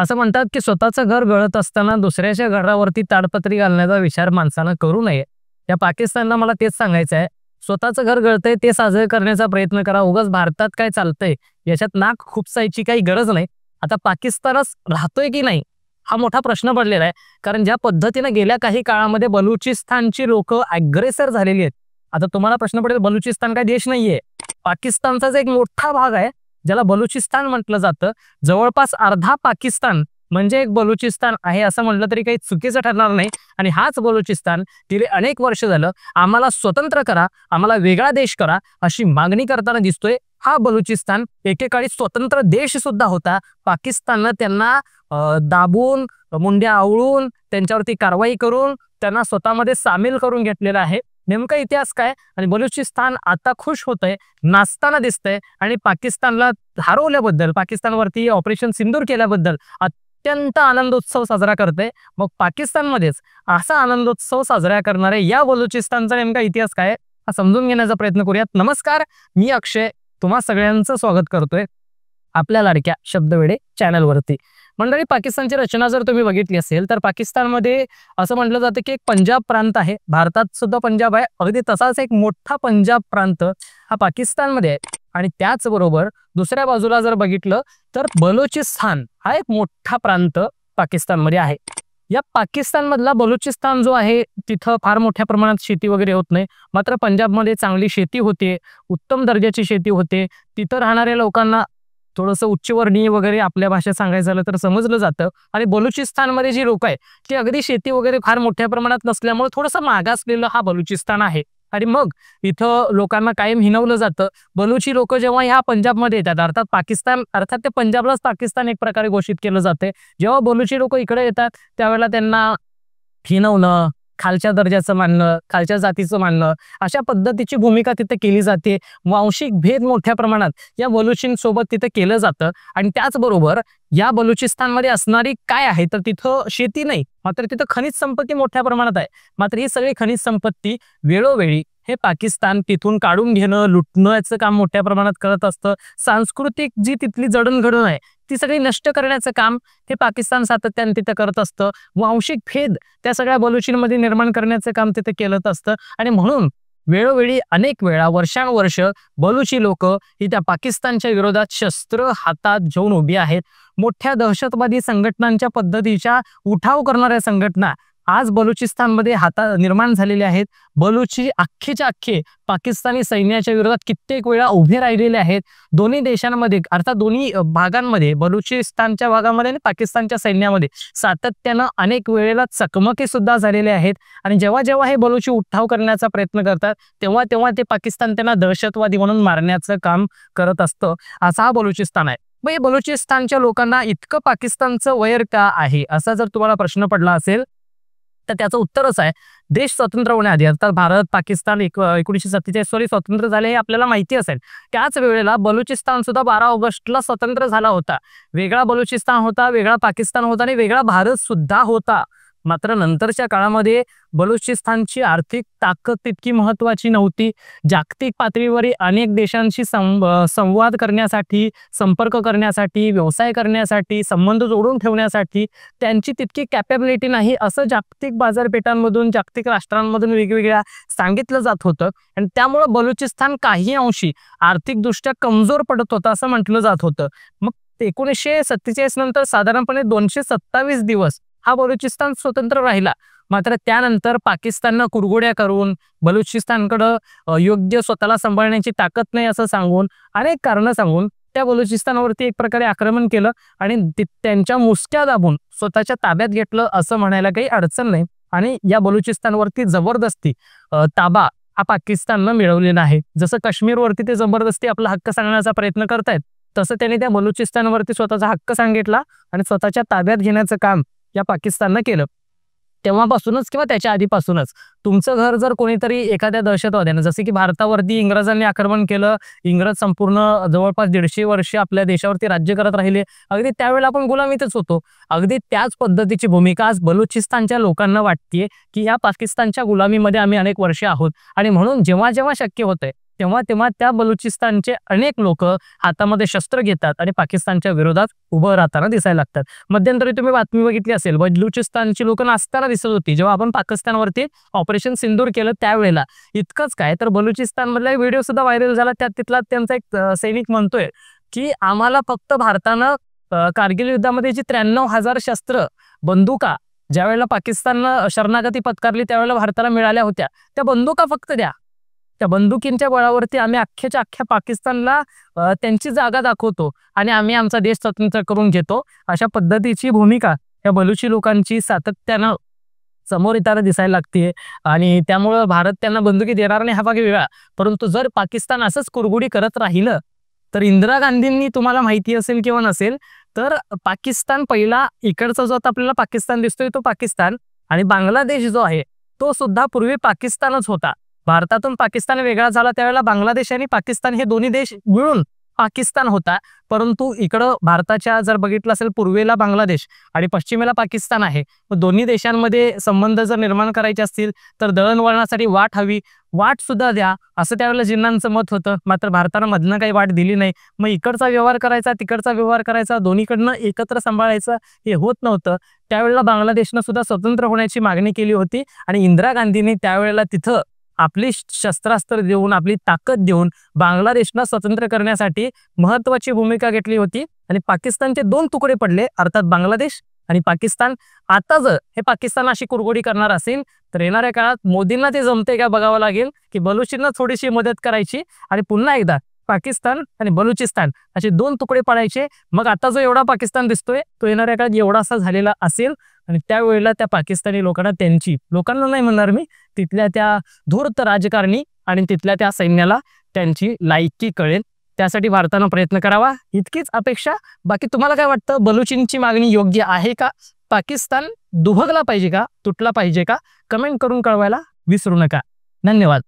असं म्हणतात की स्वतःचं घर गळत असताना दुसऱ्याच्या घरावरती ताडपत्री घालण्याचा विचार माणसानं करू नये. या पाकिस्तानला मला तेच सांगायचं आहे, स्वतःचं घर गळतंय ते साजरं करण्याचा प्रयत्न करा. उगाच भारतात काय चालतंय याच्यात नाक खुपसायची काही गरज नाही. आता पाकिस्तानच राहतोय की नाही हा मोठा प्रश्न पडलेला आहे. कारण ज्या पद्धतीने गेल्या काही काळामध्ये बलुचिस्तानची लोक अग्रेसर झालेली आहेत. आता तुम्हाला प्रश्न पडेल, बलुचिस्तान काय देश नाहीये? पाकिस्तानचाच एक मोठा भाग आहे ज्याला बलुचिस्तान म्हटलं जातं. जवळपास अर्धा पाकिस्तान म्हणजे एक बलुचिस्तान आहे असं म्हटलं तरी काही चुकीचं ठरणार नाही. आणि हाच बलुचिस्तान गेले अनेक वर्ष झालं आम्हाला स्वतंत्र करा, आम्हाला वेगळा देश करा अशी मागणी करताना दिसतोय. हा बलुचिस्तान एकेकाळी स्वतंत्र देश सुद्धा होता. पाकिस्ताननं त्यांना दाबून, मुंड्या आवळून, त्यांच्यावरती कारवाई करून त्यांना स्वतःमध्ये सामील करून घेतलेला आहे. नेमका इतिहास काय? आणि बलुचिस्तान आता खुश होतंय, नाचताना दिसतंय आणि पाकिस्तानला हरवल्याबद्दल, पाकिस्तानवरती ऑपरेशन सिंदूर केल्याबद्दल अत्यंत आनंदोत्सव साजरा करते. मग पाकिस्तानमध्येच असा आनंदोत्सव साजरा करणाऱ्या या बलुचिस्तानचा नेमका इतिहास काय हा समजून घेण्याचा प्रयत्न करूयात. नमस्कार, मी अक्षय तुम्हा सगळ्यांचं स्वागत करतोय आपल्या लाडक्या शब्दवेडे चॅनलवरती. मंडळी, पाकिस्तानची रचना जर तुम्ही बघितली असेल तर पाकिस्तानमध्ये असं म्हटलं जातं की एक पंजाब प्रांत आहे. भारतात सुद्धा पंजाब आहे, अगदी तसाच एक मोठा पंजाब प्रांत हा पाकिस्तानमध्ये आहे. आणि त्याचबरोबर दुसऱ्या बाजूला जर बघितलं तर बलुचिस्तान हा एक मोठा प्रांत पाकिस्तानमध्ये आहे. या पाकिस्तानमधला बलुचिस्तान जो आहे तिथं फार मोठ्या प्रमाणात शेती वगैरे होत नाही. मात्र पंजाबमध्ये चांगली शेती होते, उत्तम दर्जाची शेती होते. तिथं राहणाऱ्या लोकांना थोडंसं उच्चवर्णीय वगैरे आपल्या भाषेत सांगायचं झालं तर समजलं जातं. आणि बलुचिस्तानमध्ये जी लोक आहे ती अगदी शेती वगैरे फार मोठ्या प्रमाणात नसल्यामुळे थोडंसं मागासलेलं हा बलुचिस्तान आहे. आणि मग इथं लोकांना कायम हिनवलं जातं. बलुची लोक जेव्हा ह्या पंजाबमध्ये येतात, अर्थात पाकिस्तान, अर्थात ते पंजाबलाच पाकिस्तान एक प्रकारे घोषित केलं जाते. जेव्हा बलुची लोक इकडे येतात त्यावेळेला त्यांना हिनवणं, खालच्या दर्जाचं मानणं, खालच्या जातीचं मानणं, अशा पद्धतीची भूमिका तिथे केली जाते. वांशिक भेद मोठ्या प्रमाणात या बलुचींसोबत तिथे केलं जातं. आणि त्याचबरोबर या बलुचिस्तानमध्ये असणारी काय आहे तर तिथं शेती नाही, मात्र तिथं खनिज संपत्ती मोठ्या प्रमाणात आहे. मात्र ही सगळी खनिज संपत्ती वेळोवेळी हे पाकिस्तान तिथून काढून घेणं, लुटण्याचं काम मोठ्या प्रमाणात करत असतं. सांस्कृतिक जी तिथली जडणघडण आहे ती सगळी नष्ट करण्याचं काम हे पाकिस्तान सातत्याने तिथे करत असतं. वांशिक भेद त्या सगळ्या बलुचींमध्ये निर्माण करण्याचं काम तिथे केलं असतं. आणि म्हणून वेळोवेळी अनेक वेळा वर्षानुवर्ष बलुची लोक ही त्या पाकिस्तानच्या विरोधात शस्त्र हातात घेऊन उभी आहेत. मोठ्या दहशतवादी संघटनांच्या पद्धतीच्या उठाव करणाऱ्या संघटना आज बलुचिस्तानमध्ये निर्माण झालेले आहेत. बलुची अख्खेच्या अख्खे पाकिस्तानी सैन्याच्या विरोधात कित्येक वेळा उभे राहिलेले आहेत. दोन्ही देशांमध्ये, अर्थात दोन्ही भागांमध्ये, बलुचिस्तानच्या भागामध्ये आणि पाकिस्तानच्या सैन्यामध्ये सातत्यानं अनेक वेळेला चकमकी सुद्धा झालेल्या आहेत. आणि जेव्हा जेव्हा हे बलुची उठाव करण्याचा प्रयत्न करतात तेव्हा तेव्हा ते पाकिस्तान त्यांना दहशतवादी म्हणून मारण्याचं काम करत असतं. असा हा बलुचिस्तान आहे. मग हे बलुचिस्तानच्या लोकांना इतकं पाकिस्तानचं वैर का आहे असा जर तुम्हाला प्रश्न पडला असेल तर त्याचं उत्तरच आहे, देश स्वतंत्र होण्याआधी, अर्थात भारत पाकिस्तान 1947 स्वतंत्र झाले हे आपल्याला माहिती असेल. त्याच वेळेला बलुचिस्तान सुद्धा 12 ऑगस्टला स्वतंत्र झाला होता. वेगळा बलुचिस्तान होता, वेगळा पाकिस्तान होता आणि वेगळा भारत सुद्धा होता. मात्र नंतरच्या काळामध्ये बलुचिस्तानची आर्थिक ताकद तितकी महत्वाची नव्हती. जागतिक पातळीवर अनेक देशांशी संवाद करण्यासाठी, संपर्क करण्यासाठी, व्यवसाय करण्यासाठी, संबंध जोडून ठेवण्यासाठी त्यांची तितकी कॅपॅबिलिटी नाही असं जागतिक बाजारपेठांमधून, जागतिक राष्ट्रांमधून वेगवेगळ्या सांगितलं जात होतं. आणि त्यामुळे बलुचिस्तान काही अंशी आर्थिकदृष्ट्या कमजोर पडत होता असं म्हटलं जात होतं. मग 1947 नंतर साधारणपणे 227 दिवस हा बलुचिस्तान स्वतंत्र राहिला. मात्र त्यानंतर पाकिस्ताननं कुरघोड्या करून, बलुचिस्तानकडं योग्य स्वतःला सांभाळण्याची ताकद नाही असं सांगून, अनेक कारणं सांगून त्या बलुचिस्तानवरती एक प्रकारे आक्रमण केलं आणि त्यांच्या मुसक्या दाबून स्वतःच्या ताब्यात घेतलं असं म्हणायला काही अडचण नाही. आणि या बलुचिस्तानवरती जबरदस्ती ताबा हा पाकिस्ताननं मिळवलेला आहे. जसं काश्मीरवरती ते जबरदस्ती आपला हक्क सांगण्याचा प्रयत्न करतायत तसं त्यांनी त्या बलुचिस्तानवरती स्वतःचा हक्क सांगितला आणि स्वतःच्या ताब्यात घेण्याचं काम या पाकिस्ताननं केलं. तेव्हापासूनच किंवा त्याच्या आधीपासूनच तुमचं घर जर कोणीतरी एखाद्या दहशतवाद्यानं, जसे की भारतावरती इंग्रजांनी आक्रमण केलं, इंग्रज संपूर्ण जवळपास 150 वर्ष आपल्या देशावरती राज्य करत राहिले, अगदी त्यावेळेला आपण गुलामीतच होतो. अगदी त्याच पद्धतीची भूमिका आज बलुचिस्तानच्या लोकांना वाटतेय की या पाकिस्तानच्या गुलामीमध्ये आम्ही अनेक वर्षे आहोत. आणि म्हणून जेव्हा जेव्हा शक्य होतंय तेव्हा तेव्हा त्या बलुचिस्तानचे अनेक लोक हातामध्ये शस्त्र घेतात आणि पाकिस्तानच्या विरोधात उभं राहताना दिसायला लागतात. मध्यंतरी तुम्ही बातमी बघितली असेल, बलुचिस्तानची लोक नाचताना दिसत होती जेव्हा आपण पाकिस्तानवरती ऑपरेशन सिंदूर केलं त्यावेळेला. इतकंच काय तर बलुचिस्तान मधला व्हिडिओ सुद्धा व्हायरल झाला. त्यात तिथला त्यांचा एक सैनिक म्हणतोय की आम्हाला फक्त भारतानं कारगिल युद्धामध्ये जी 93,000 शस्त्र बंदुका ज्या वेळेला पाकिस्ताननं शरणागती पत्कारली त्यावेळेला भारताला मिळाल्या होत्या, त्या बंदुका फक्त द्या. त्या बंदुकींच्या बळावरती आम्ही अख्ख्याच्या अख्ख्या पाकिस्तानला त्यांची जागा दाखवतो आणि आम्ही आमचा देश स्वतंत्र करून घेतो. अशा पद्धतीची भूमिका या बलुची लोकांची सातत्यानं समोर येताना दिसायला लागते. आणि त्यामुळं भारत त्यांना बंदुकी देणार नाही हा भाग वेगळा, परंतु जर पाकिस्तान असंच कुरगुडी करत राहिलं तर इंदिरा गांधींनी, तुम्हाला माहिती असेल किंवा नसेल, तर पाकिस्तान पहिला इकडचा जो आता आपल्याला पाकिस्तान दिसतोय तो पाकिस्तान, आणि बांगलादेश जो आहे तो सुद्धा पूर्वी पाकिस्तानच होता. भारतातून पाकिस्तान वेगळा झाला त्यावेळेला बांगलादेश आणि पाकिस्तान हे दोन्ही देश मिळून पाकिस्तान होता. परंतु इकडं भारताच्या जर बघितलं असेल पूर्वेला बांगलादेश आणि पश्चिमेला पाकिस्तान आहे. दोन्ही देशांमध्ये संबंध जर निर्माण करायचे असतील तर दळणवळणासाठी वाट हवी, वाट सुद्धा द्या असं त्यावेळेला जिन्नांचं मत होतं. मात्र भारतानं मधनं काही वाट दिली नाही. मग इकडचा व्यवहार करायचा, तिकडचा व्यवहार करायचा, दोन्हीकडनं एकत्र सांभाळायचं हे होत नव्हतं. त्यावेळेला बांगलादेशनं सुद्धा स्वतंत्र होण्याची मागणी केली होती आणि इंदिरा गांधींनी त्यावेळेला तिथं आपली शस्त्रास्त्र देऊन, आपली ताकद देऊन बांगलादेशला स्वतंत्र करण्यासाठी महत्वाची भूमिका घेतली होती. आणि पाकिस्तानचे 2 तुकडे पडले, अर्थात बांगलादेश आणि पाकिस्तान. आता जर हे पाकिस्तान अशी कुरगोडी करणार असेल तर येणाऱ्या काळात मोदींना ते जमते का बघावं लागेल की बलुचींना थोडीशी मदत करायची आणि पुन्हा एकदा पाकिस्तान आणि बलुचिस्तान असे 2 तुकडे पाडायचे. मग आता जो एवढा पाकिस्तान दिसतोय तो येणाऱ्या काळात एवढासा झालेला असेल आणि त्यावेळेला त्या पाकिस्तानी लोकांना नाही म्हणणार मी, तिथल्या त्या धूर्त राजकारणी आणि तिथल्या त्या सैन्याला त्यांची लायकी कळेल. त्यासाठी भारतानं प्रयत्न करावा इतकीच अपेक्षा. बाकी तुम्हाला काय वाटतं, बलुचींची मागणी योग्य आहे का? पाकिस्तान दुभगला पाहिजे का, तुटला पाहिजे का? कमेंट करून कळवायला विसरू नका. धन्यवाद.